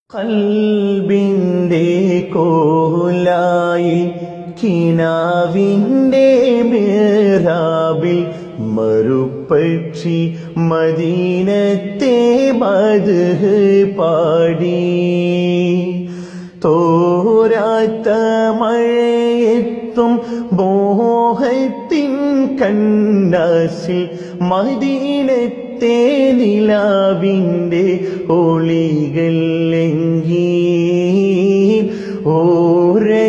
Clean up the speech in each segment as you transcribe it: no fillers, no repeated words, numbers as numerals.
കൽബിന്റെ കോലായി കിനാവിന്റെ മേറാബിൽ മറുപക്ഷി മദീനത്തെ മദ്ഹ് പാടി. തോരാത്ത മഴയെത്തും മോഹത്തിൻ കണ്ണാസിൽ മദീനത്തെ നിലാവിന്റെ ഒളികൾ എങ്കി. ഓരത്തോടൊഴുകീണ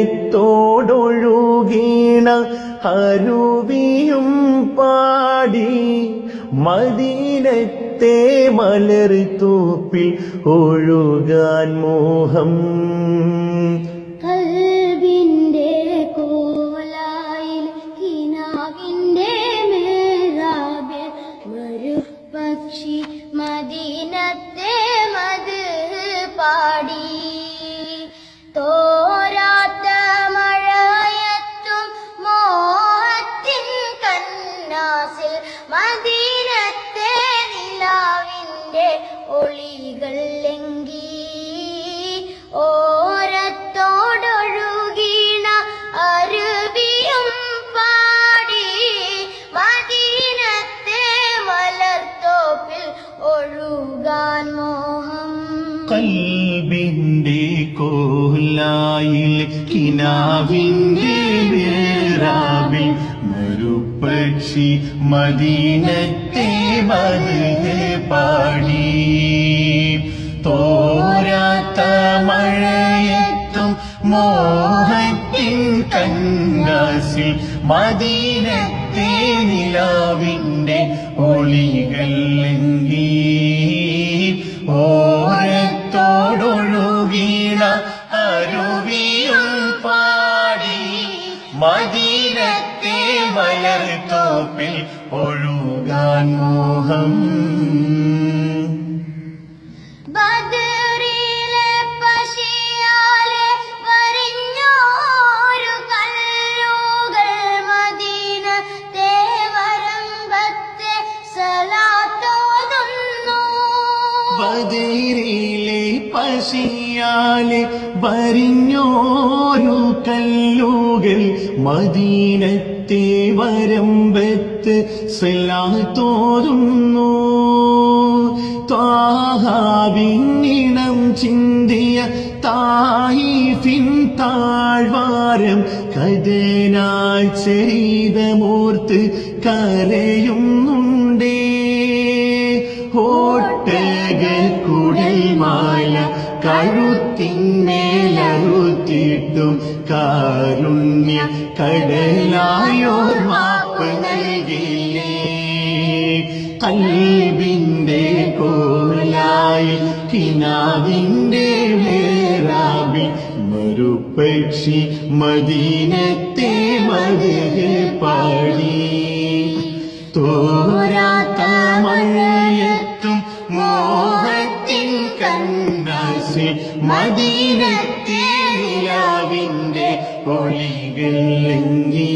അരുവിയും പാടി മദീനത്തെ മലർത്തൂപ്പിൽ ഒഴുകാൻ മോഹം. കൽബിന്റെ കോലായിൽ കിനാവിന്റെ മേറാബിൽ മരുപക്ഷി മദീനത്തെ മദ്ഹ് പാടി. തോരാത്ത മഴയത്തും മോഹത്തിൻ കന്നാസിൽ മദീനത്തെ നിലാവിന്റെ ഒളികൾ എങ്കി. ഓരത്തോടൊഴുകീണ അരുവിയും പാടി മദീനത്തെ മലർത്തോപ്പിൽ ഒഴുകാൻ മോഹം. കൽബിന്റെ കോലായിൽ കിനാവിന്റെ മേറാബിൽ മരുപക്ഷി മദീനത്തെ മദ്ഹ് പാടി. തോരാത്ത മഴയത്തും മോഹത്തിൻ കന്നാസിൽ മദീനത്തെ നിലാവിന്റെ ഒളികൾ എങ്കി. ഓരത്തോടൊഴുകീണ അരുവിയും പാടി മദീനത്തെ മലർത്തോപ്പിൽ ഒഴുകാൻ മോഹം. ബദറിലെ പശിയാലെ വരിഞ്ഞോരു കല്ലുകൾ മദീനത്തെ വരമ്പത്തെ സലാത്തോതുന്നു. ബദറിലെ പശിയാലെ വരിഞ്ഞോരു കല്ലുകൾ മദീനത്തെ വരമ്പത്ത് സലാത്തോതുന്നു. ത്വാഹാവിന്നിണം ചിന്തിയ തായിഫിൻ താഴ്വാരം കഥനായി ചരിതമോർത്ത് കരയുന്നുണ്ടേ. ഒട്ടകക്കുഴൽമാല കഴുത്തിന്മേലറുത്തിട്ടും കാരുണ്യ കടലായോർ മാപ്പ് നൽകിയില്ലേ. കൽബിന്റെ കോലായിൽ കിനാവിന്റെ മേറാബിൽ മരുപക്ഷി മദീനത്തെ മദ്ഹ് പാടി. തോരാത്ത മഴയത്തും മോഹത്തിൻ കന്നാസിൽ മദീനത്തെ നിലാവിന്റെ ഒളികൾ എങ്കി.